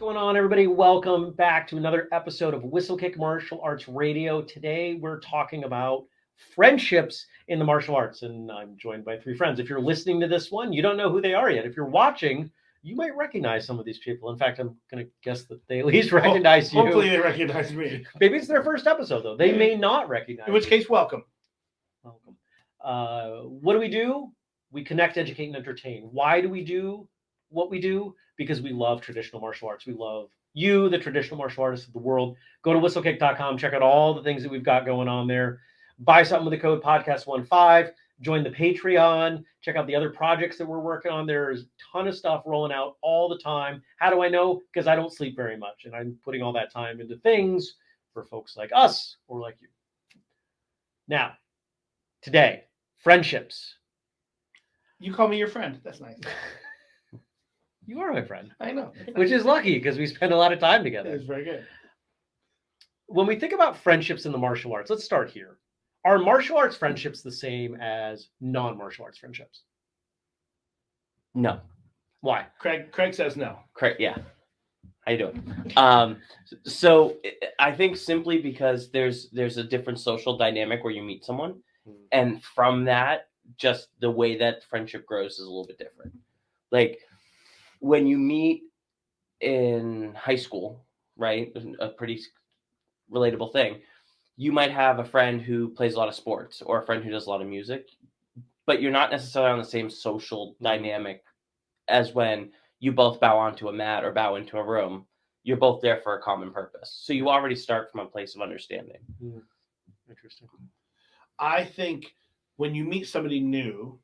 going on, everybody? Welcome back to another episode of Whistlekick Martial Arts Radio. Today, we're talking about friendships in the martial arts, and I'm joined by three friends. If you're listening to this one, you don't know who they are yet. If you're watching, you might recognize some of these people. In fact, I'm going to guess that they at least recognize you. Hopefully, they recognize me. Maybe it's their first episode, though. They may not recognize you. In which case, welcome. Welcome. What do? We connect, educate, and entertain. Why do we do what we do? Because we love traditional martial arts. We love you, the traditional martial artists of the world. Go to whistlekick.com, check out all the things that we've got going on there. Buy something with the code podcast15. Join the Patreon. Check out the other projects that we're working on. There's a ton of stuff rolling out all the time. How do I know? Because I don't sleep very much, and I'm putting all that time into things for folks like us or like you. Now, today, friendships. You call me your friend. That's nice. You are my friend. I know. Which is lucky because we spend a lot of time together. It's very good. When we think about friendships in the martial arts, let's start here. Are martial arts friendships the same as non-martial arts friendships? No. Why? Craig says no. Craig, yeah. How you doing? So I think simply because there's a different social dynamic where you meet someone, and from that, just the way that friendship grows is a little bit different. Like when you meet in high school, right? A pretty relatable thing. You might have a friend who plays a lot of sports or a friend who does a lot of music, but you're not necessarily on the same social dynamic as when you both bow onto a mat or bow into a room. You're both there for a common purpose. So you already start from a place of understanding. Interesting. I think when you meet somebody new,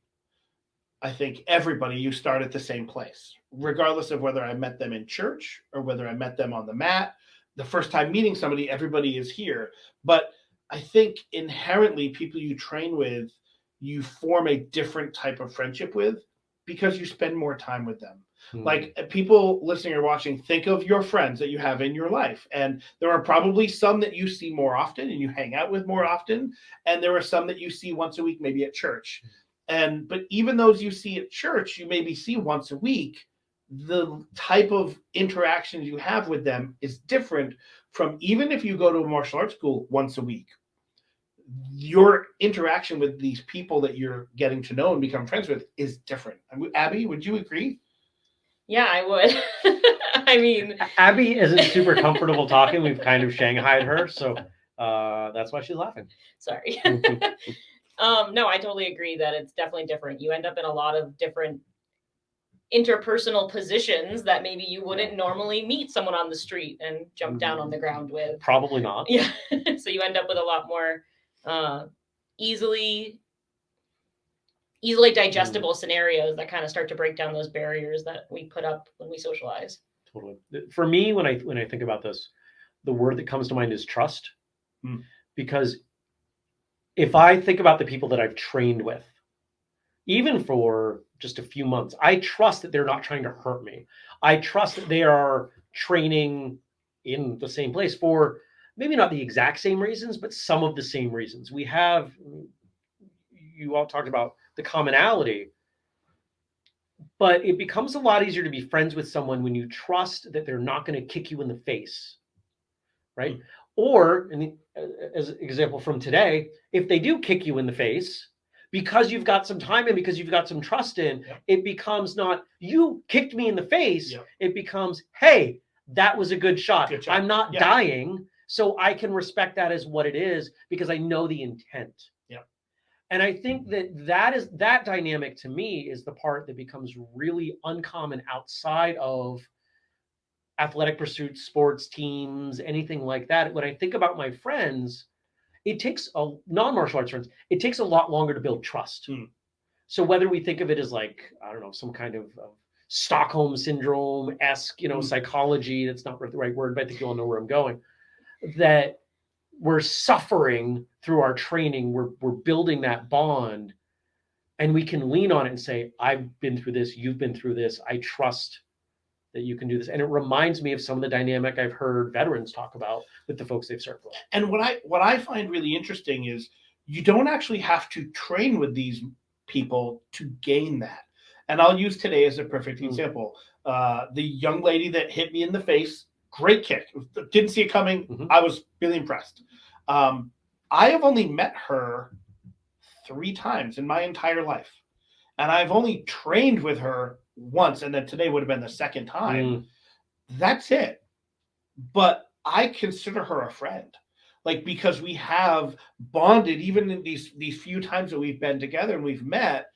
I think everybody, you start at the same place, regardless of whether I met them in church or whether I met them on the mat. The first time meeting somebody, everybody is here. But I think inherently people you train with, you form a different type of friendship with because you spend more time with them. Like people listening or watching, think of your friends that you have in your life. And there are probably some that you see more often and you hang out with more often. And there are some that you see once a week, maybe at church. But even those you see at church, you maybe see once a week, the type of interactions you have with them is different from even if you go to a martial arts school once a week. Your interaction with these people that you're getting to know and become friends with is different. Abbey, would you agree? Yeah, I would. I mean, Abbey isn't super comfortable talking. We've kind of shanghaied her, so that's why she's laughing. Sorry. No, I totally agree that it's definitely different. You end up in a lot of different interpersonal positions that maybe you wouldn't normally meet someone on the street and jump down on the ground with. Probably not. Yeah. So you end up with a lot more easily digestible scenarios that kind of start to break down those barriers that we put up when we socialize. Totally. For me, when I think about this, the word that comes to mind is trust. Because if I think about the people that I've trained with, even for just a few months, I trust that they're not trying to hurt me. I trust that they are training in the same place for maybe not the exact same reasons, but some of the same reasons. You all talked about the commonality, but it becomes a lot easier to be friends with someone when you trust that they're not going to kick you in the face, right? Or, as an example from today, if they do kick you in the face, because you've got some time in, because you've got some trust in, it becomes not, you kicked me in the face. It becomes, hey, that was a good shot. I'm not dying, so I can respect that as what it is because I know the intent. And I think that dynamic to me is the part that becomes really uncommon outside of athletic pursuits, sports teams, anything like that. When I think about my friends, it takes non-martial arts friends, it takes a lot longer to build trust. So whether we think of it as like, I don't know, some kind of Stockholm syndrome-esque, psychology, that's not the right word, but I think you all know where I'm going, that we're suffering through our training, we're building that bond, and we can lean on it and say, I've been through this, you've been through this, I trust that you can do this. And it reminds me of some of the dynamic I've heard veterans talk about with the folks they've served with. And what I find really interesting is you don't actually have to train with these people to gain that. And I'll use today as a perfect example. The young lady that hit me in the face, great kick. Didn't see it coming. Mhm. I was really impressed. I have only met her 3 times in my entire life. And I've only trained with her once, and then today would have been the second time. Mm. That's it. But I consider her a friend. Like, because we have bonded even in these few times that we've been together and we've met,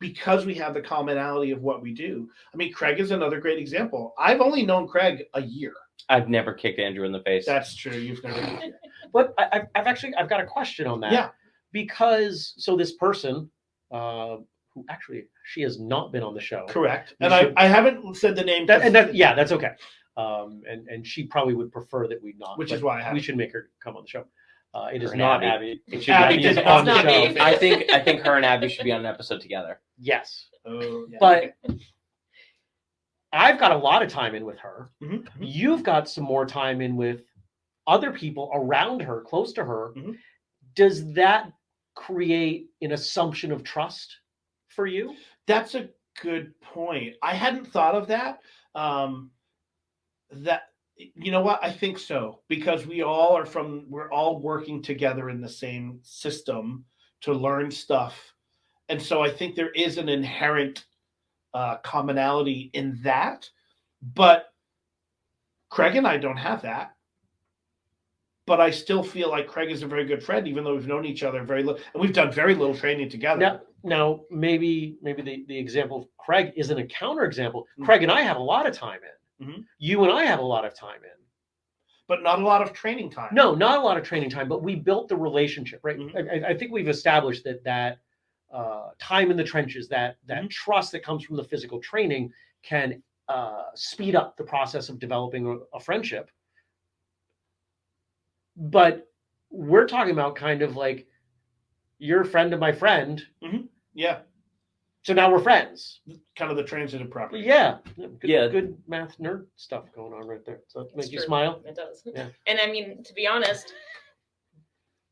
because we have the commonality of what we do. I mean, Craig is another great example. I've only known Craig a year. I've never kicked Andrew in the face. That's true. You've never. But I've got a question on that. Yeah. Because so this person, who actually she has not been on the show. Correct. You And should- I haven't said the name. Yeah, that's okay. And she probably would prefer that we not. Which but is why I haven't. we should make her come on the show. It is Her and not Abbey. Abby. It should Abby be, does is not on the not show. me. I think her and Abby should be on an episode together. Yes, Oh, yeah. but I've got a lot of time in with her. Mhm. You've got some more time in with other people around her, close to her. Mhm. Does that create an assumption of trust for you? That's a good point. I hadn't thought of that. That you know what? I think so, because we're all working together in the same system to learn stuff, and so I think there is an inherent commonality in that. But Craig and I don't have that. But I still feel like Craig is a very good friend, even though we've known each other very little, and we've done very little training together. Now maybe the example of Craig isn't a counterexample. Mhm. Craig and I have a lot of time in. Mhm. You and I have a lot of time in. But not a lot of training time. No, not a lot of training time, but we built the relationship, right? Mhm. I think we've established that time in the trenches, that Mhm. trust that comes from the physical training can speed up the process of developing a friendship. But we're talking about kind of like you're a friend of my friend, Yeah, so now we're friends. kind of the transitive property. Yeah, good, Yeah. good math nerd stuff going on right there. So it makes It's you true. smile. It does. Yeah. And I mean, to be honest,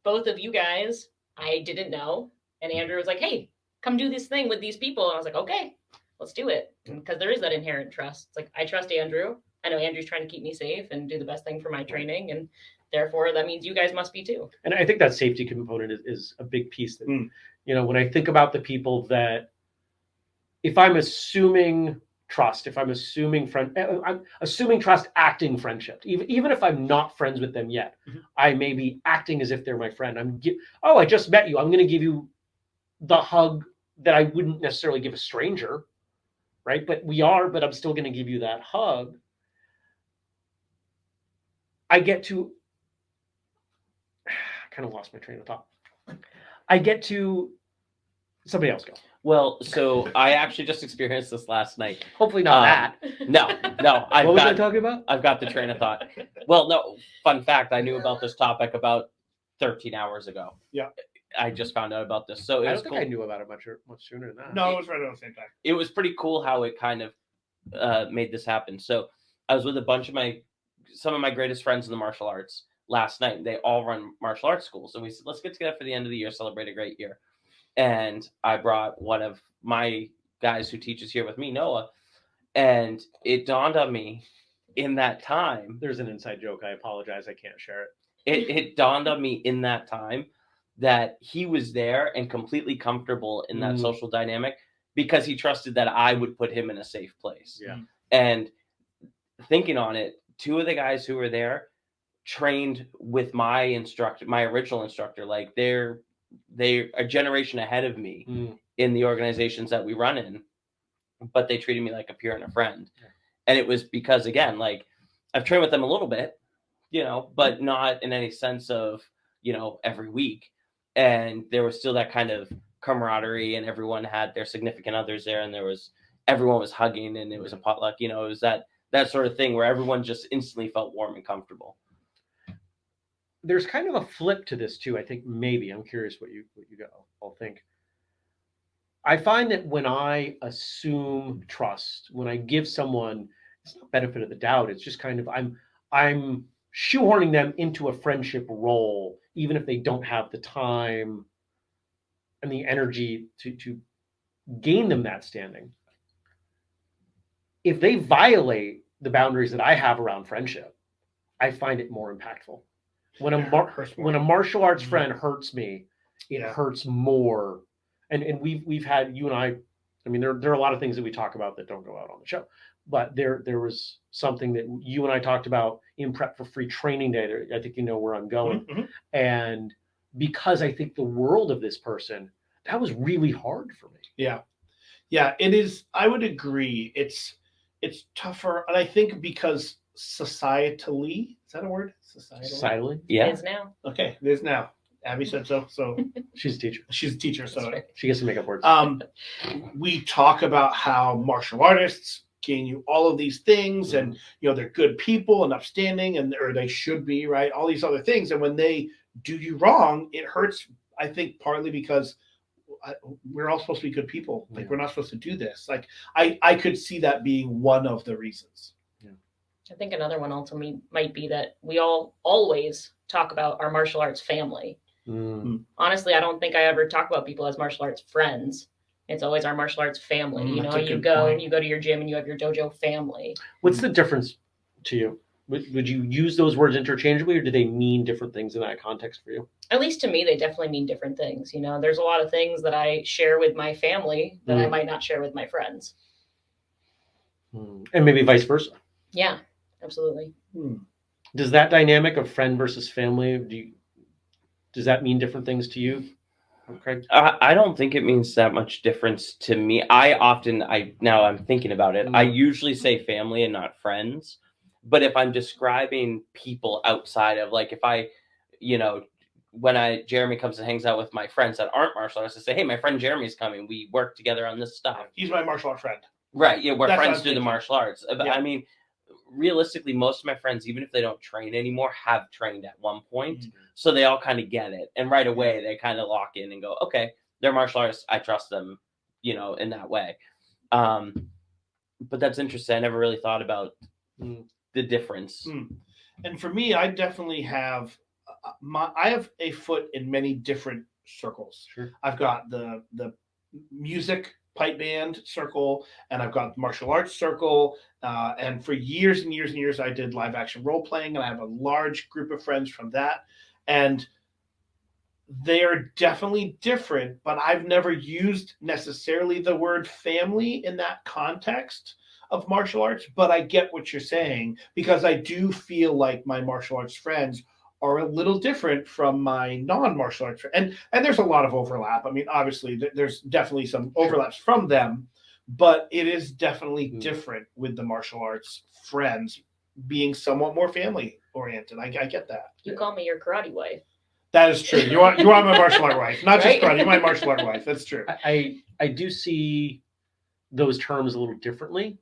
both of you guys, I didn't know. And Andrew was like, hey, come do this thing with these people. And I was like, okay, let's do it. Because there is that inherent trust. It's like, I trust Andrew. I know Andrew's trying to keep me safe and do the best thing for my training. And therefore, that means you guys must be too. And I think that safety component is a big piece. That Mm. when I think about the people that, if I'm assuming trust, if I'm assuming I'm assuming trust, acting friendship. Even if I'm not friends with them yet, Mhm. I may be acting as if they're my friend. I just met you. I'm going to give you the hug that I wouldn't necessarily give a stranger, right? But I'm still going to give you that hug. I get to, I kind of lost my train of thought. I get to, somebody else go. Well, so I actually just experienced this last night. Hopefully not that. No, What was I talking about? I've got the train of thought. Well, no, fun fact, I knew about this topic about 13 hours ago. Yeah. I just found out about this. So it I was don't think cool. I knew about it much sooner than that. No, it was right around the same time. It was pretty cool how it kind of made this happen. So I was with a bunch of some of my greatest friends in the martial arts last night. They all run martial arts schools. And we said, let's get together for the end of the year, celebrate a great year. And I brought one of my guys who teaches here with me, Noah. And it dawned on me in that time. There's an inside joke. I apologize. I can't share it. It dawned on me in that time that he was there and completely comfortable in that social dynamic because he trusted that I would put him in a safe place. Yeah. And thinking on it, 2 of the guys who were there trained with my original instructor. Like they're a generation ahead of me in the organizations that we run in, but they treated me like a peer and a friend. Yeah. And it was because, again, like I've trained with them a little bit, but not in any sense of, every week. And there was still that kind of camaraderie, and everyone had their significant others there, and everyone was hugging, and it was a potluck. It was that sort of thing where everyone just instantly felt warm and comfortable. There's kind of a flip to this too. I think maybe I'm curious what you all think. I find that when I assume trust, when I give someone, it's not benefit of the doubt. It's just kind of I'm shoehorning them into a friendship role, even if they don't have the time and the energy to gain them that standing. if they violate the boundaries that I have around friendship, I find it more impactful. When when a martial arts friend hurts me, it hurts more. And we've had, you and I mean, there are a lot of things that we talk about that don't go out on the show, but there was something that you and I talked about in prep for free training day. I think you know where I'm going. Mm-hmm. And because I think the world of this person, that was really hard for me. Yeah. Yeah, it is. I would agree. It's tougher. And I think because societally, is that a word? Silently? Yeah. It is now. Okay, it is now. Abby said so. So she's a teacher. She's a teacher, so right. She gets to make up words. We talk about how martial artists gain you all of these things, and they're good people and upstanding, or they should be, right? All these other things, and when they do you wrong, it hurts. I think partly because we're all supposed to be good people. Like we're not supposed to do this. Like I could see that being one of the reasons. I think another one also might be that we all always talk about our martial arts family. Honestly, I don't think I ever talk about people as martial arts friends. It's always our martial arts family. You go to your gym and you have your dojo family. What's the difference to you? Would you use those words interchangeably, or do they mean different things in that context for you? At least to me, they definitely mean different things. There's a lot of things that I share with my family that I might not share with my friends. And maybe vice versa. Yeah, absolutely. Does that dynamic of friend versus family, does that mean different things to you, Craig? I don't think it means that much difference to me. Now I'm thinking about it, I usually say family and not friends. But if I'm describing people outside of, like, if I, when Jeremy comes and hangs out with my friends that aren't martial artists, I say, hey, my friend Jeremy's coming. We work together on this stuff. He's my martial art friend. Right. Yeah, we're friends through the martial arts. But I mean, realistically, most of my friends, even if they don't train anymore, have trained at one point. So they all kind of get it. And right away, they kind of lock in and go, okay, they're martial artists. I trust them, in that way. But that's interesting. I never really thought about the difference. And for me, I definitely have I have a foot in many different circles. Sure. I've got the music pipe band circle, and I've got the martial arts circle. And for years and years and years, I did live action role playing, and I have a large group of friends from that. And they are definitely different, but I've never used necessarily the word family in that context of martial arts. But I get what you're saying, because I do feel like my martial arts friends are a little different from my non-martial arts friends. And there's a lot of overlap. I mean, obviously, there's definitely some overlaps from them, but it is definitely different with the martial arts friends being somewhat more family oriented. I get that. You call me your karate wife. That is true. You are my martial art wife, not just karate. You're my martial art wife. That's true. I do see those terms a little differently,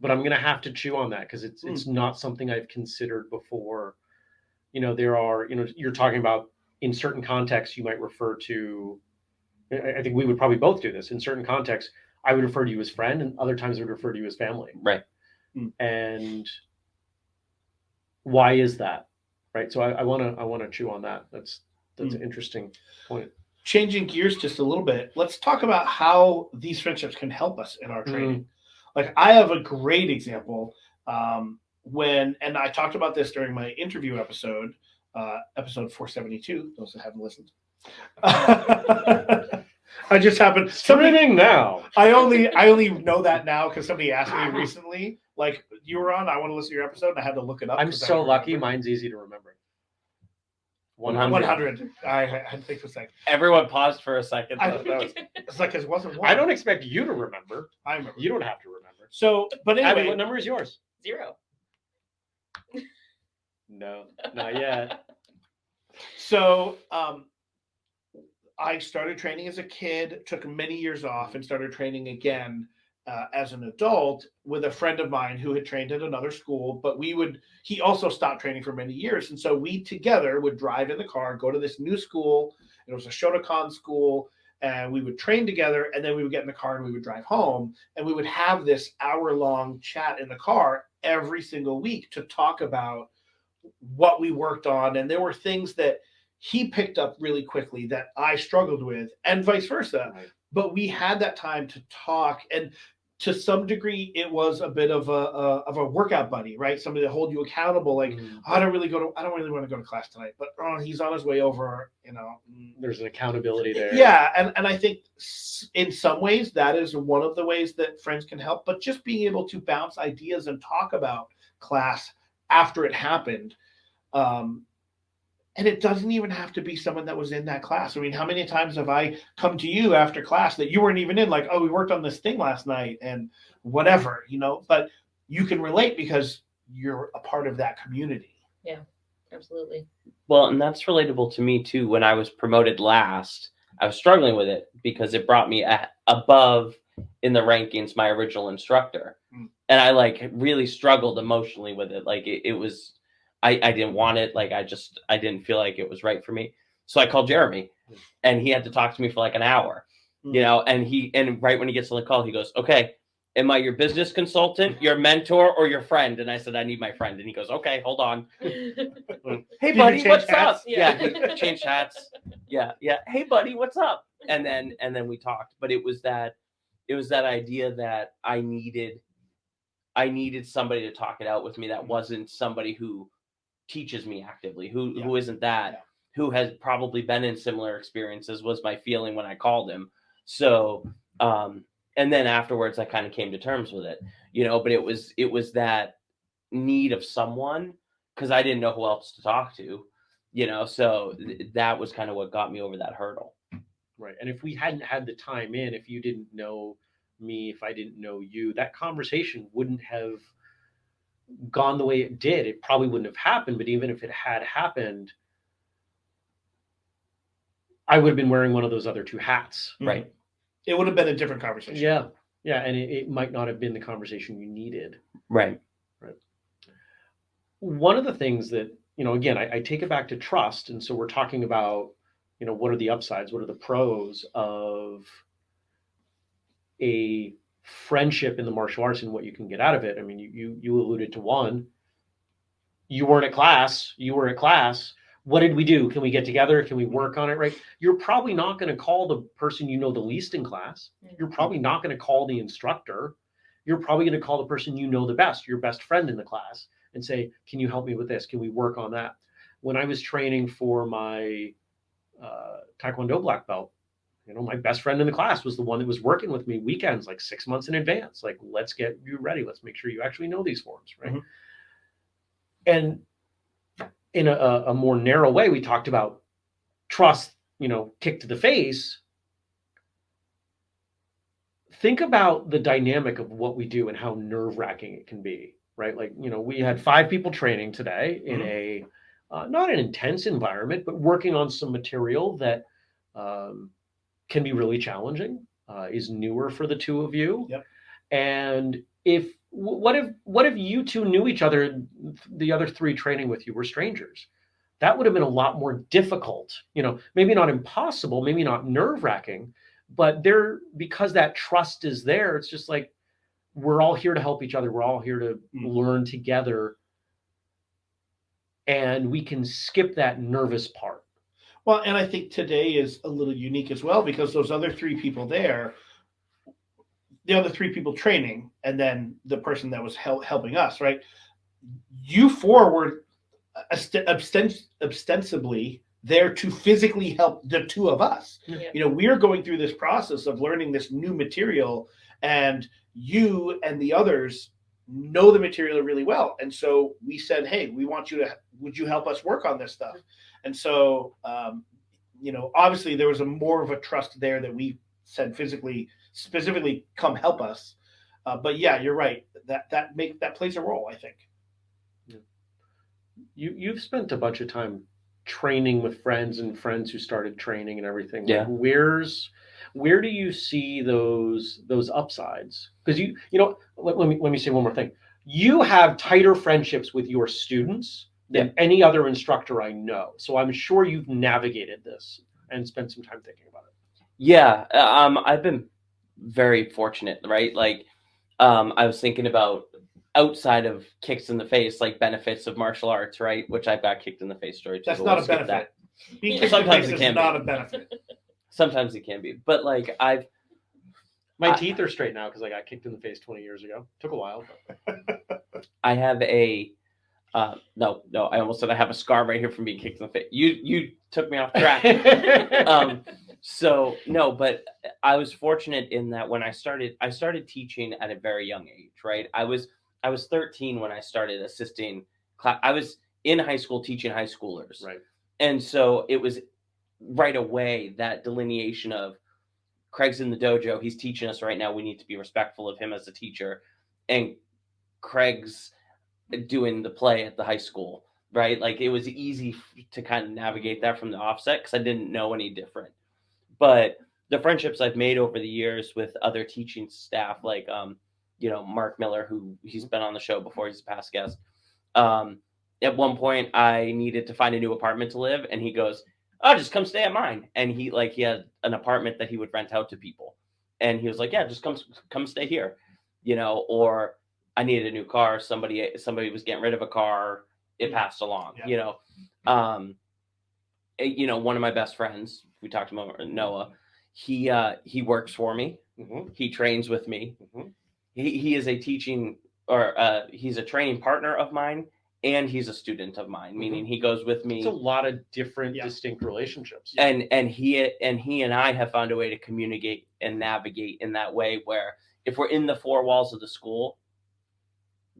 but I'm going to have to chew on that, because it's not something I've considered before. There are, you're talking about in certain contexts, you might refer to, I think we would probably both do this. In certain contexts, I would refer to you as friend, and other times I would refer to you as family. Right. And why is that? Right. So I want to chew on that. That's an interesting point. Changing gears just a little bit, let's talk about how these friendships can help us in our training. Like, I have a great example and I talked about this during my interview episode, episode 472, those that haven't listened. I just happened Streaming now. I only know that now because somebody asked me recently, like, you were on, I want to listen to your episode, and I had to look it up. I'm so lucky. Mine's easy to remember. 100. I had to think for a second. Everyone paused for a second. It's like it wasn't one. I don't expect you to remember. I remember. You don't have to remember. So, but anyway, Abby, what number is yours? 0. No, not yet. So, I started training as a kid, took many years off, and started training again as an adult with a friend of mine who had trained at another school. But he also stopped training for many years. And so we together would drive in the car, go to this new school. It was a Shotokan school. And we would train together, and then we would get in the car and we would drive home. And we would have this hour-long chat in the car every single week to talk about what we worked on. And there were things that he picked up really quickly that I struggled with, and vice versa. Right. But we had that time to talk. And to some degree, it was a bit of a workout buddy, right? Somebody to hold you accountable. Like, I don't really want to go to class tonight, but he's on his way over. There's an accountability there. Yeah, and I think in some ways that is one of the ways that friends can help. But just being able to bounce ideas and talk about class after it happened. And it doesn't even have to be someone that was in that class. I mean, how many times have I come to you after class that you weren't even in, like, oh, we worked on this thing last night and whatever, but you can relate because you're a part of that community. Yeah, absolutely. Well, and that's relatable to me too. When I was promoted last, I was struggling with it because it brought me above in the rankings my original instructor. And I really struggled emotionally with it. Like it was, I didn't want it. Like I didn't feel like it was right for me. So I called Jeremy and he had to talk to me for like an hour, and right when he gets on the call, he goes, okay, am I your business consultant, your mentor, or your friend? And I said, I need my friend. And he goes, okay, hold on. Hey buddy, what's up? Yeah, he changed hats. Yeah. Hey buddy, what's up? And then we talked, but it was that idea that I needed somebody to talk it out with me that wasn't somebody who teaches me actively, who isn't that, who has probably been in similar experiences, was my feeling when I called him. So, and then afterwards I kind of came to terms with it, but it was that need of someone, because I didn't know who else to talk to, so that was kind of what got me over that hurdle. Right. And if we hadn't had the time if you didn't know me, if I didn't know you, that conversation wouldn't have gone the way it did. It probably wouldn't have happened. But even if it had happened, I would have been wearing one of those other two hats. Right. It would have been a different conversation. Yeah. And it might not have been the conversation you needed. Right. One of the things that, again, I take it back to trust. And so we're talking about, what are the upsides? What are the pros of a friendship in the martial arts and what you can get out of it? I mean, you alluded to one. You weren't at class. You were at class. What did we do? Can we get together? Can we work on it? Right? You're probably not going to call the person you know the least in class. You're probably not going to call the instructor. You're probably going to call the person you know the best, your best friend in the class, and say, can you help me with this? Can we work on that? When I was training for my Taekwondo black belt, my best friend in the class was the one that was working with me weekends, like 6 months in advance. Like, let's get you ready. Let's make sure you actually know these forms, right? Mm-hmm. And in a more narrow way, we talked about trust, kick to the face. Think about the dynamic of what we do and how nerve-wracking it can be, right? Like, we had 5 people training today in a not an intense environment, but working on some material that can be really challenging, is newer for the two of you. Yep. And what if you two knew each other, the other 3 training with you were strangers? That would have been a lot more difficult, maybe not impossible, maybe not nerve-wracking, but because that trust is there, it's just like, we're all here to help each other. We're all here to learn together. And we can skip that nervous part. Well, and I think today is a little unique as well, because those other 3 people there, the other 3 people training, and then the person that was helping us, right? You 4 were ostensibly there to physically help the 2 of us. Yeah. We're going through this process of learning this new material, and you and the others know the material really well. And so we said, hey, would you help us work on this stuff? And so, obviously there was more of a trust there that we said specifically come help us. But yeah, you're right. That plays a role, I think. Yeah. You've spent a bunch of time training with friends and friends who started training and everything. Yeah. Like, where do you see those upsides? Because let me say one more thing. You have tighter friendships with your students than any other instructor I know. So I'm sure you've navigated this and spent some time thinking about it. Yeah, I've been very fortunate, right? Like, I was thinking about outside of kicks in the face, like benefits of martial arts, right? Which I've got kicked in the face story too. That's not a benefit. Sometimes it can be. Not a benefit. Sometimes it can be, but like My teeth are straight now because I got kicked in the face 20 years ago. Took a while. But... I have a no, I almost said I have a scar right here from being kicked in the face. You took me off track. So no, but I was fortunate in that when I started teaching at a very young age, right? I was 13 when I started assisting class. I was in high school teaching high schoolers. Right. And so it was right away that delineation of Craig's in the dojo. He's teaching us right now. We need to be respectful of him as a teacher. And Craig's doing the play at the high school, right? Like it was easy to kind of navigate that from the offset because I didn't know any different. But the friendships I've made over the years with other teaching staff, like, Mark Miller, who he's been on the show before, he's a past guest. At one point I needed to find a new apartment to live and he goes, "Oh, just come stay at mine." And he had an apartment that he would rent out to people. And he was like, "Yeah, just come stay here." Or I needed a new car. Somebody was getting rid of a car. It passed along, Yeah. One of my best friends, we talked about Noah, he works for me. Mm-hmm. He trains with me. Mm-hmm. He is a teaching he's a training partner of mine and he's a student of mine, meaning he goes with me. It's a lot of different distinct relationships. And he and I have found a way to communicate and navigate in that way where if we're in the four walls of the school,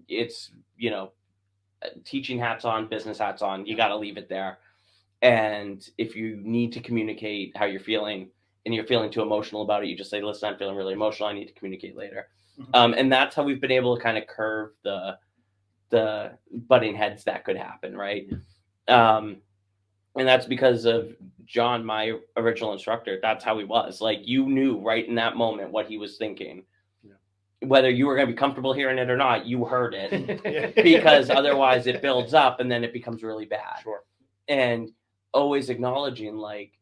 it's, teaching hats on, business hats on, you got to leave it there. And if you need to communicate how you're feeling and you're feeling too emotional about it, you just say, "Listen, I'm feeling really emotional. I need to communicate later." Mm-hmm. And that's how we've been able to kind of curve the butting heads that could happen. Right. And that's because of John, my original instructor. That's how he was. Like, you knew right in that moment what he was thinking. Whether you were going to be comfortable hearing it or not, you heard it because otherwise it builds up and then it becomes really bad. Sure. And always acknowledging like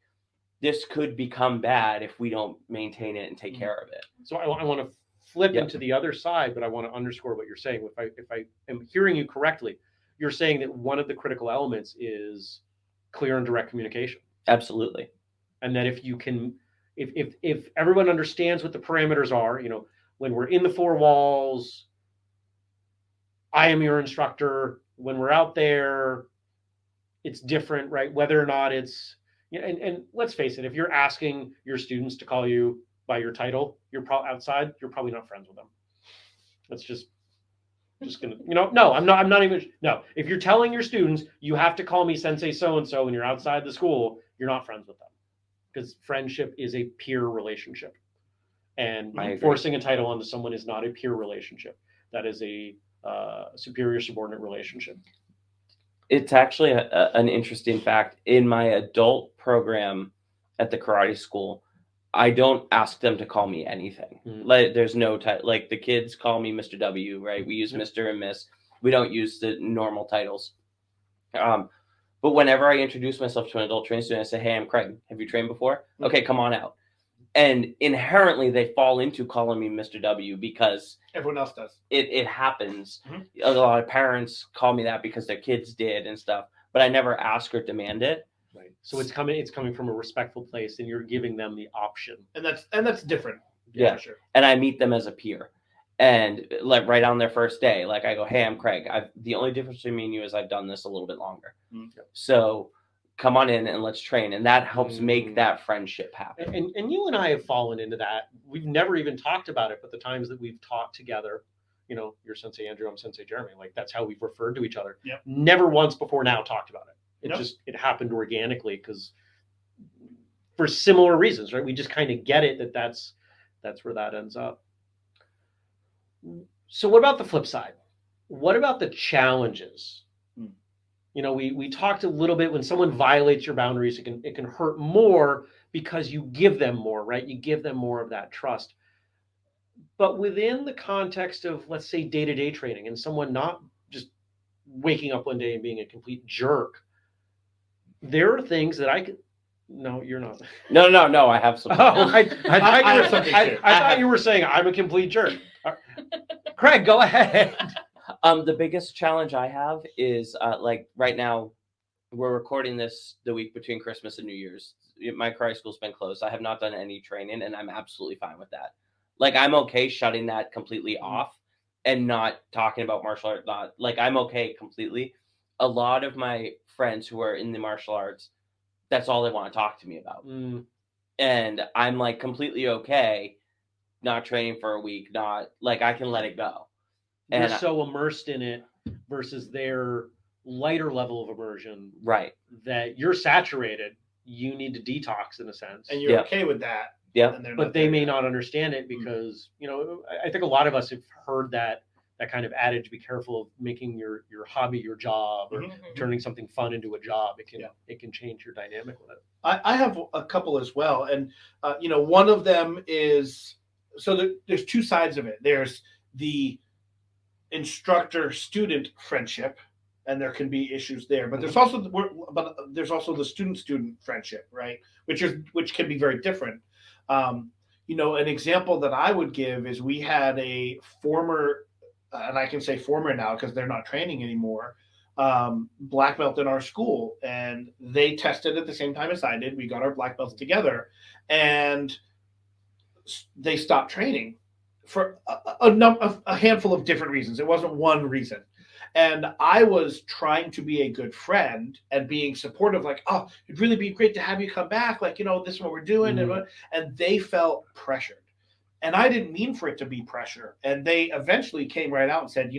this could become bad if we don't maintain it and take care of it. So I want to flip into the other side, but I want to underscore what you're saying. If I am hearing you correctly, you're saying that one of the critical elements is clear and direct communication. Absolutely. And that if you can, if everyone understands what the parameters are, when we're in the four walls, I am your instructor. When we're out there, it's different, right? Whether or not it's, and let's face it, if you're asking your students to call you by your title, you're probably outside, you're probably not friends with them. That's just gonna, no, I'm not even, no. If you're telling your students, you have to call me Sensei so-and-so when you're outside the school, you're not friends with them. Because friendship is a peer relationship. And forcing a title onto someone is not a peer relationship. That is a superior subordinate relationship. It's actually an interesting fact. In my adult program at the karate school, I don't ask them to call me anything. Like, there's no title. Like, the kids call me Mr. W, right? We use Mr. and Miss. We don't use the normal titles. But whenever I introduce myself to an adult training student, I say, "Hey, I'm Craig. Have you trained before? Okay, come on out." And inherently, they fall into calling me Mr. W because everyone else does. It happens. A lot of parents call me that because their kids did and stuff, but I never ask or demand it. Right. So it's coming from a respectful place, and you're giving them the option. And that's different. Yeah, for sure. And I meet them as a peer, and like right on their first day, like I go, "Hey, I'm Craig. The only difference between me and you is I've done this a little bit longer. So come on in and let's train." And that helps make that friendship happen. And you and I have fallen into that. We've never even talked about it, but the times that we've taught together, you're Sensei Andrew, I'm Sensei Jeremy. Like, that's how we've referred to each other. Yep. Never once before now talked about it. It happened organically because for similar reasons, right? We just kind of get it that's where that ends up. So what about the flip side? What about the challenges? We talked a little bit when someone violates your boundaries, it can hurt more because you give them more, right? You give them more of that trust. But within the context of, let's say, day-to-day training and someone not just waking up one day and being a complete jerk, there are things that I could. No, you're not. No. I have some. I thought you were saying I'm a complete jerk. Craig, go ahead. The biggest challenge I have is like right now, we're recording this the week between Christmas and New Year's. My karate school's been closed. I have not done any training, and I'm absolutely fine with that. Like, I'm okay shutting that completely off and not talking about martial art. Not like I'm okay completely. A lot of my friends who are in the martial arts, that's all they want to talk to me about. And I'm like completely okay not training for a week, not like I can let it go. You're And so immersed in it versus their lighter level of immersion right. that you're saturated. You need to detox in a sense. And you're okay with that. Yeah. And they're But not they there may yet. not understand it because, I think a lot of us have heard that kind of adage, be careful of making your hobby your job or turning something fun into a job. It can change your dynamic with it. I have a couple as well. And, one of them is, so there's two sides of it. There's the instructor-student friendship, and there can be issues there. But there's also the student-student friendship, right? Which can be very different. An example that I would give is we had a former, and I can say former now because they're not training anymore, black belt in our school, and they tested at the same time as I did. We got our black belts together, and they stopped training for a handful of different reasons. It wasn't one reason. And I was trying to be a good friend and being supportive, like, oh, it'd really be great to have you come back. Like, this is what we're doing. And they felt pressured. And I didn't mean for it to be pressure. And they eventually came right out and said,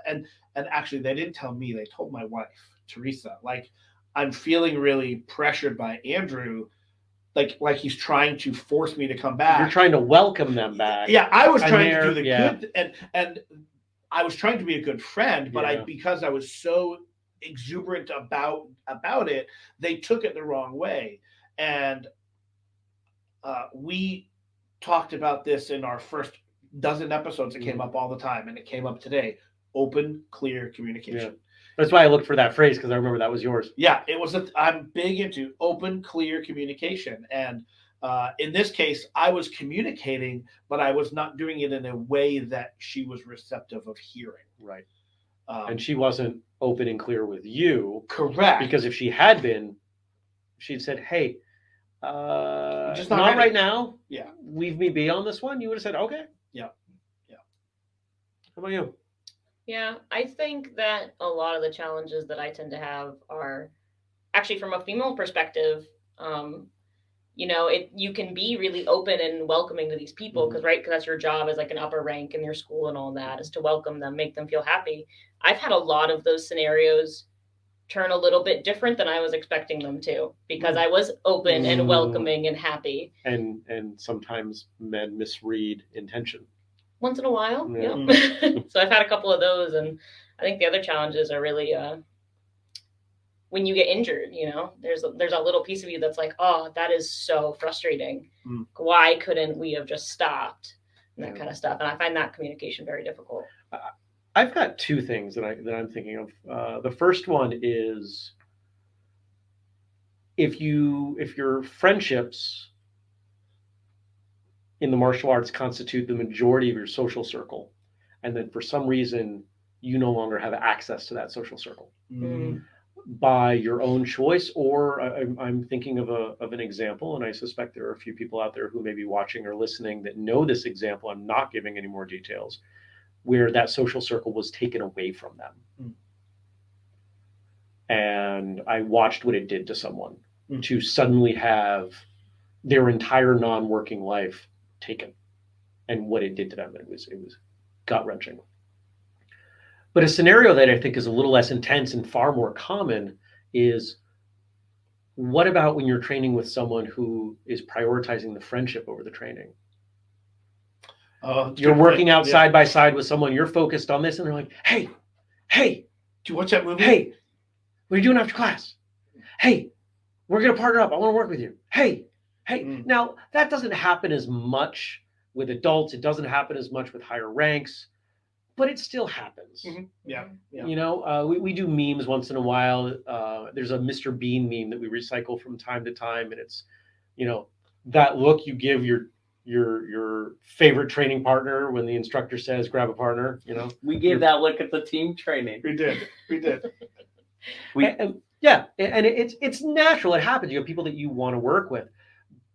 and actually they didn't tell me, they told my wife, Teresa, like, I'm feeling really pressured by Andrew. Like he's trying to force me to come back. You're trying to welcome them back. Yeah, I was trying to do the good, and I was trying to be a good friend, but because I was so exuberant about it, they took it the wrong way. And we talked about this in our first dozen episodes. It came up all the time, and it came up today. Open, clear communication. Yeah. That's why I looked for that phrase, because I remember that was yours. Yeah, it was. I'm big into open, clear communication, and in this case, I was communicating, but I was not doing it in a way that she was receptive of hearing. Right. And she wasn't open and clear with you. Correct. Because if she had been, she'd said, "Hey, just not right now. Yeah. Leave me be on this one." You would have said, "Okay." Yeah. How about you? Yeah, I think that a lot of the challenges that I tend to have are actually from a female perspective. You can be really open and welcoming to these people because that's your job as like an upper rank in your school and all that, is to welcome them, make them feel happy. I've had a lot of those scenarios turn a little bit different than I was expecting them to, because I was open and welcoming and happy. And sometimes men misread intention. Once in a while, yeah. So I've had a couple of those, and I think the other challenges are really when you get injured. There's a little piece of you that's like, oh, that is so frustrating. Why couldn't we have just stopped? And that kind of stuff. And I find that communication very difficult. I've got two things that I'm thinking of. The first one is if your friendships in the martial arts constitute the majority of your social circle, and then for some reason you no longer have access to that social circle by your own choice, or I'm thinking of an example, and I suspect there are a few people out there who may be watching or listening that know this example. I'm not giving any more details, where that social circle was taken away from them. And I watched what it did to someone to suddenly have their entire non-working life taken, and what it did to them. It was gut-wrenching. But a scenario that I think is a little less intense and far more common is, what about when you're training with someone who is prioritizing the friendship over the training? You're working out side by side with someone, you're focused on this, and they're like, hey, do you watch that movie? Hey, what are you doing after class? Hey, we're going to partner up. I want to work with you. Hey. Now, that doesn't happen as much with adults. It doesn't happen as much with higher ranks, but it still happens. Yeah. We do memes once in a while. There's a Mr. Bean meme that we recycle from time to time, and it's, that look you give your favorite training partner when the instructor says grab a partner. We gave that look at the team training. We did. And it's natural. It happens. You have people that you want to work with,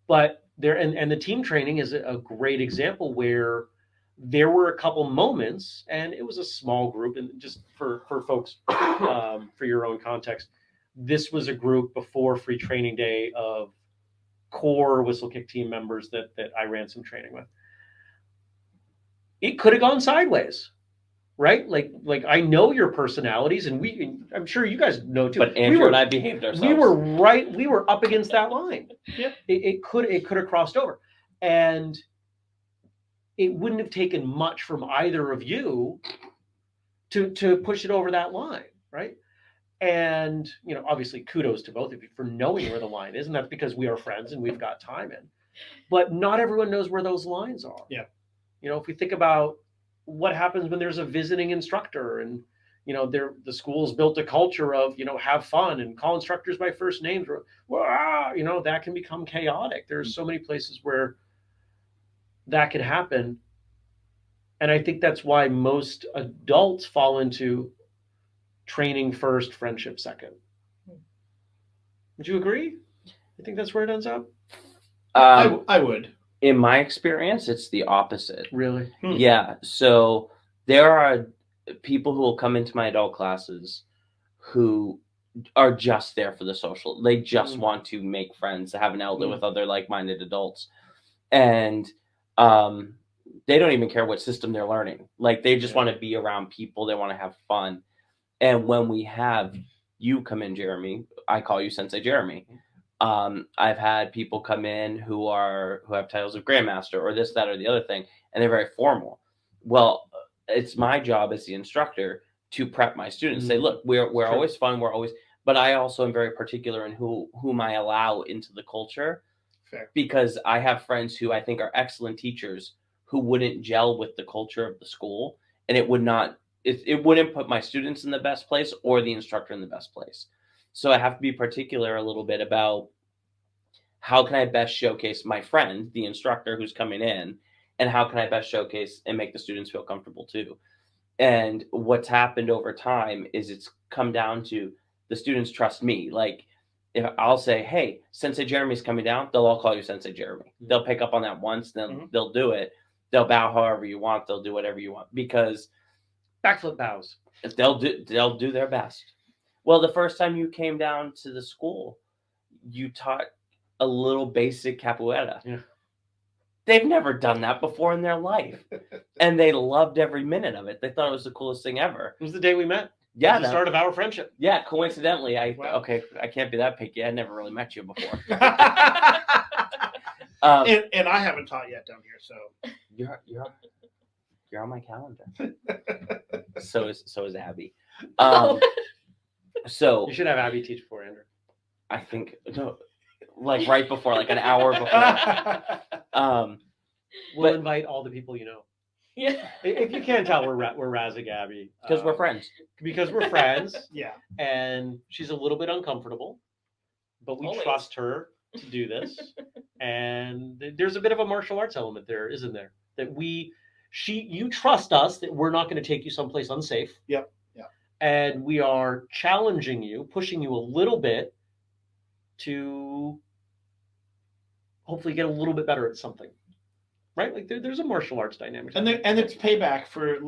but there, and the team training is a great example where there were a couple moments, and it was a small group, and just for folks, for your own context, this was a group before free training day of core Whistlekick team members that I ran some training with. It could have gone sideways, right? Like I know your personalities, and I'm sure you guys know too. But Andrew and I behaved ourselves. We were up against that line. Yeah, it could have crossed over, and it wouldn't have taken much from either of you to push it over that line, right? And obviously, kudos to both of you for knowing where the line is, and that's because we are friends and we've got time in. But not everyone knows where those lines are. Yeah. If we think about what happens when there's a visiting instructor, and the school's built a culture of have fun and call instructors by first names, that can become chaotic. There's so many places where that can happen, and I think that's why most adults fall into training first, friendship second. Would you agree? I think that's where it ends up. I would. In my experience, it's the opposite. Really? Yeah. So there are people who will come into my adult classes who are just there for the social. They just want to make friends, have an outlet with other like-minded adults. And they don't even care what system they're learning. Like, they just want to be around people. They want to have fun. And when we have you come in, Jeremy, I call you Sensei Jeremy. I've had people come in who have titles of Grandmaster or this, that, or the other thing, and they're very formal. Well, it's my job as the instructor to prep my students. Say, look, we're always fun. But I also am very particular in whom I allow into the culture. Fair. Because I have friends who I think are excellent teachers who wouldn't gel with the culture of the school, and it wouldn't put my students in the best place or the instructor in the best place. So I have to be particular a little bit about how can I best showcase my friend, the instructor who's coming in, and how can I best showcase and make the students feel comfortable too. And what's happened over time is it's come down to the students trust me. Like, if I'll say, hey, Sensei Jeremy's coming down, they'll all call you Sensei Jeremy. They'll pick up on that once, then they'll do it. They'll bow however you want. They'll do whatever you want, because backflip bows. They'll do their best. Well, the first time you came down to the school, you taught a little basic capoeira. Yeah. They've never done that before in their life. And they loved every minute of it. They thought it was the coolest thing ever. It was the day we met. Yeah. The start of our friendship. Yeah, coincidentally. I can't be that picky. I never really met you before. And I haven't taught yet down here, so you're on my calendar. So is Abbey. So you should have Abbey teach before, Andrew. I think like right before, like an hour before. We'll invite all the people you know. Yeah. If you can't tell, we're razzing Abbey because we're friends. Because we're friends. Yeah. And she's a little bit uncomfortable, but we trust her to do this. And there's a bit of a martial arts element there, isn't there? That you trust us that we're not going to take you someplace unsafe. Yep. Yeah. And we are challenging you, pushing you a little bit to hopefully get a little bit better at something. Right? Like there's a martial arts dynamic. And it's payback for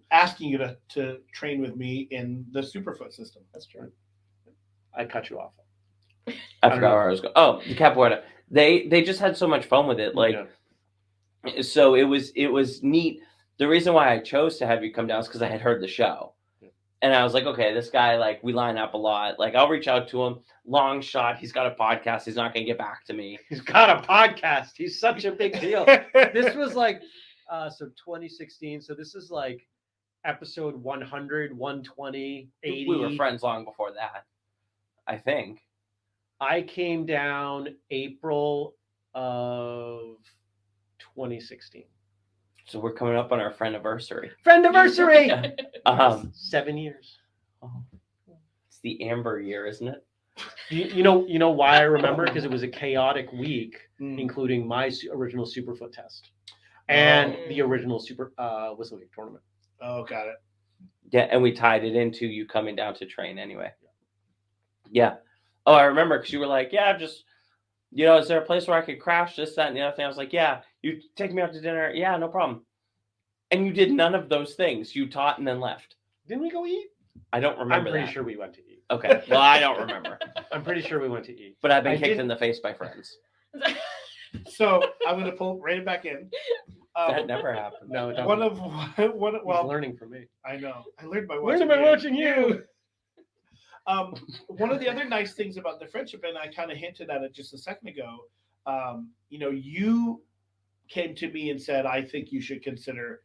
asking you to train with me in the Superfoot system. That's true. I cut you off. I forgot where I was going. Oh, the capoeira. They just had so much fun with it. Like, so it was neat. The reason why I chose to have you come down is because I had heard the show. And I was like, okay, this guy, like, we line up a lot. Like, I'll reach out to him. Long shot. He's got a podcast. He's not going to get back to me. He's got a podcast. He's such a big deal. This was like, so 2016. So this is like episode 100, 120, 80. We were friends long before that, I think. I came down April of 2016. So we're coming up on our friend-iversary. Friend-iversary! 7 years. Oh. It's the Amber year, isn't it? You know why I remember? Because it was a chaotic week, including my original Superfoot test and the original Whistlekick tournament. Oh, got it. Yeah, and we tied it into you coming down to train anyway. Yeah. Oh, I remember because you were like, yeah, you know, is there a place where I could crash this, that, and the other thing? I was like, yeah. You take me out to dinner? Yeah, no problem. And you did none of those things. You taught and then left. Didn't we go eat? I don't remember I'm pretty that. sure we went to eat. Okay, well, I don't remember. I'm pretty sure we went to eat. But I've been I kicked did- in the face by friends. So I'm going to pull right back in. That never happened. No, it doesn't. One of He's well, learning from me. I know. I learned by Learning watching. by you. watching you. One of the other nice things about the friendship, and I kind of hinted at it just a second ago, you know, you came to me and said, I think you should consider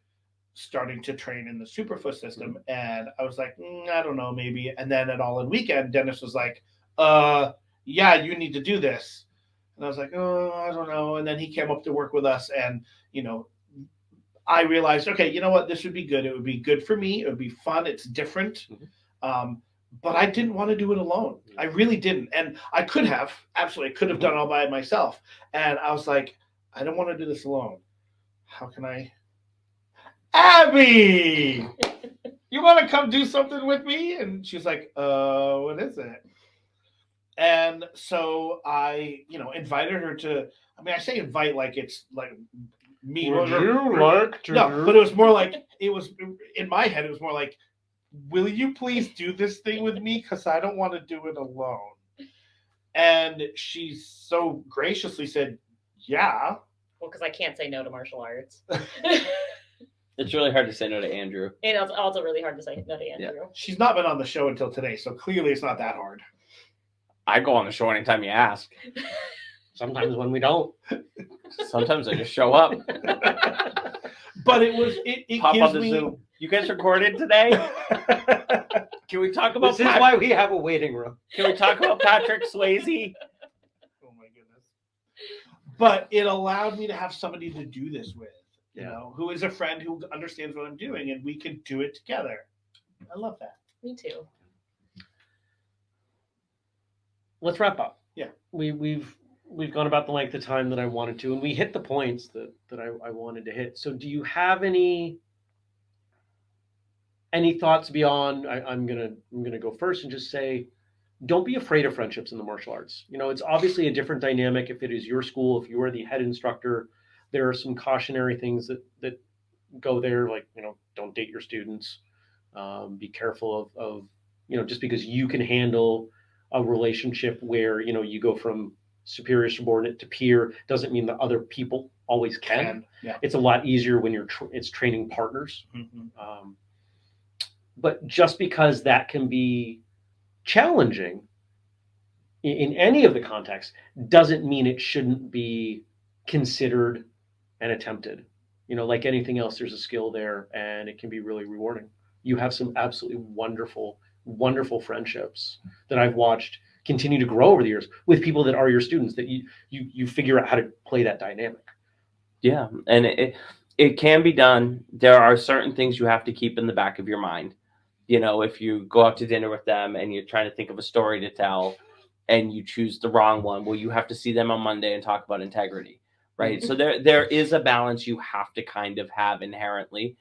starting to train in the Superfoot system. And I was like, I don't know, maybe. And then at All In Weekend, Dennis was like, yeah, you need to do this. And I was like, oh, I don't know. And then he came up to work with us, and, you know, I realized, okay, you know what, this would be good. It would be good for me. It would be fun. It's different. But I didn't want to do it alone. I really didn't. And I could have, absolutely, could have done it all by myself. And I was like, I don't want to do this alone. How can I? Abbey, you want to come do something with me? And she's like, what is it? And so I, you know, invited her to, I mean, I say invite like it's like me. Would you like to? No, but it was more like, it was, in my head, it was more like, will you please do this thing with me? Because I don't want to do it alone. And she so graciously said, yeah. Well, because I can't say no to martial arts. It's really hard to say no to Andrew. And it's also really hard to say no to Andrew. She's not been on the show until today, so clearly it's not that hard. I go on the show anytime you ask. Sometimes when we don't. Sometimes I just show up. But it was, it Pop gives on the me... Zoom. You guys recorded today? Can we talk about This is why we have a waiting room. Can we talk about Patrick Swayze? Oh my goodness. But it allowed me to have somebody to do this with, you Yeah. know, who is a friend who understands what I'm doing, and we can do it together. I love that. Me too. Let's wrap up. Yeah. We've gone about the length of time that I wanted to, and we hit the points that I wanted to hit. So do you have any thoughts beyond? I'm gonna go first and just say, don't be afraid of friendships in the martial arts. You know, it's obviously a different dynamic if it is your school, if you are the head instructor. There are some cautionary things that go there, like, you know, don't date your students. Be careful of, you know, just because you can handle a relationship where, you know, you go from superior subordinate to peer doesn't mean that other people always can. Yeah. It's a lot easier when it's training partners. Mm-hmm. But just because that can be challenging in any of the contexts doesn't mean it shouldn't be considered and attempted. You know, like anything else, there's a skill there, and it can be really rewarding. You have some absolutely wonderful, wonderful friendships that I've watched continue to grow over the years with people that are your students, that you figure out how to play that dynamic. Yeah, and it can be done. There are certain things you have to keep in the back of your mind. You know, if you go out to dinner with them and you're trying to think of a story to tell and you choose the wrong one, well, you have to see them on Monday and talk about integrity, right? So there is a balance you have to kind of have inherently,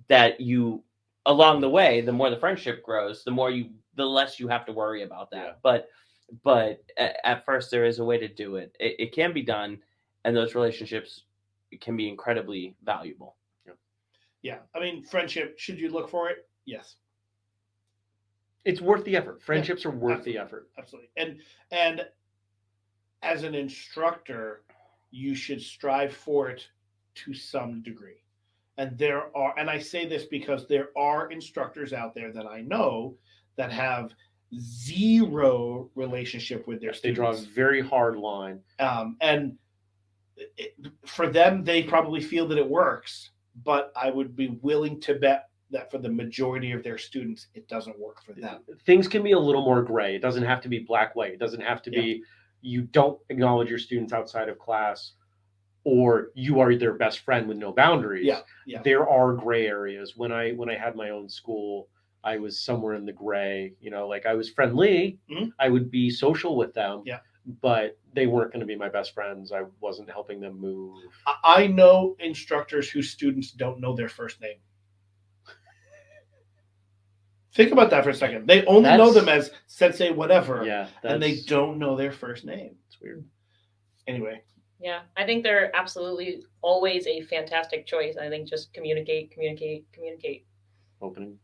that you, along the way, the more the friendship grows, the less you have to worry about that. Yeah. But at first there is a way to do it. It can be done, and those relationships can be incredibly valuable. Yeah. I mean, friendship, should you look for it? Yes. It's worth the effort. Friendships are worth absolutely. the effort. Absolutely. And as an instructor, you should strive for it to some degree. And I say this because there are instructors out there that I know that have zero relationship with their They students. draw a very hard line. And for them, they probably feel that it works, but I would be willing to bet that for the majority of their students, it doesn't work for them. Things can be a little more gray. It doesn't have to be black, white. It doesn't have to be you don't acknowledge your students outside of class, or you are their best friend with no boundaries. Yeah. There are gray areas. When I had my own school, I was somewhere in the gray. You know, like I was friendly. Mm-hmm. I would be social with them. Yeah. But they weren't going to be my best friends. I wasn't helping them move. I know instructors whose students don't know their first name. Think about that for a second. They only know them as sensei whatever, Yeah. and they don't know their first name. It's weird. Anyway, Yeah, I think they're absolutely always a fantastic choice. I think just communicate. Open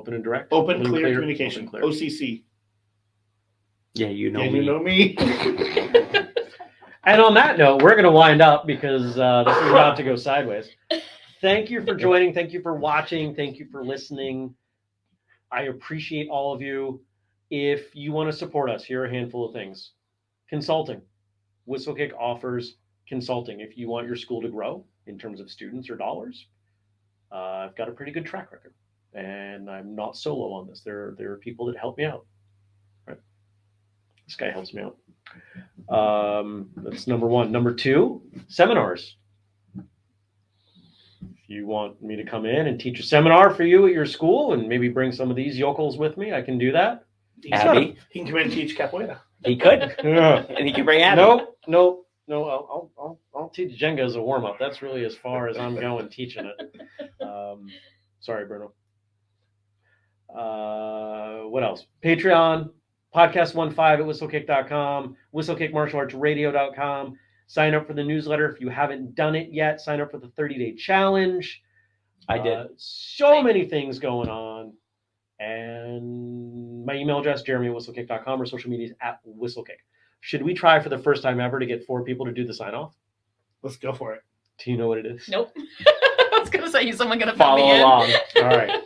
and direct. open, clear clear, communication. open, clear. OCC. Yeah, you know Yeah, me. you know me. And on that note, we're going to wind up because this is about to go sideways. Thank you for joining. Thank you for watching. Thank you for listening. I appreciate all of you. If you want to support us, here are a handful of things. Consulting. Whistlekick offers consulting. If you want your school to grow in terms of students or dollars, I've got a pretty good track record. And I'm not solo on this. There are people that help me out. Right? This guy helps me out. That's number one. Number two, seminars. If you want me to come in and teach a seminar for you at your school and maybe bring some of these yokels with me, I can do that. Abbey, He can come in and teach capoeira. he could, Yeah. and he can bring Abbey. No. I'll teach Jenga as a warm up. That's really as far as I'm going teaching it. Sorry, Bruno. What else? Patreon, podcast15 at whistlekick.com, whistlekickmartialartsradio.com. Sign up for the newsletter if you haven't done it yet. Sign up for the 30-day challenge. I did. So many things going on. And my email address, jeremy@whistlekick.com, or social media is @whistlekick. Should we try for the first time ever to get 4 people to do the sign off? Let's go for it. Do you know what it is? Nope. I was gonna say, is someone gonna fill me Follow in? along. All right.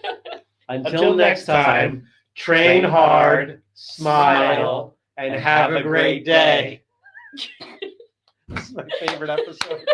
Until next time, train hard, smile, and have a great day. This is my favorite episode.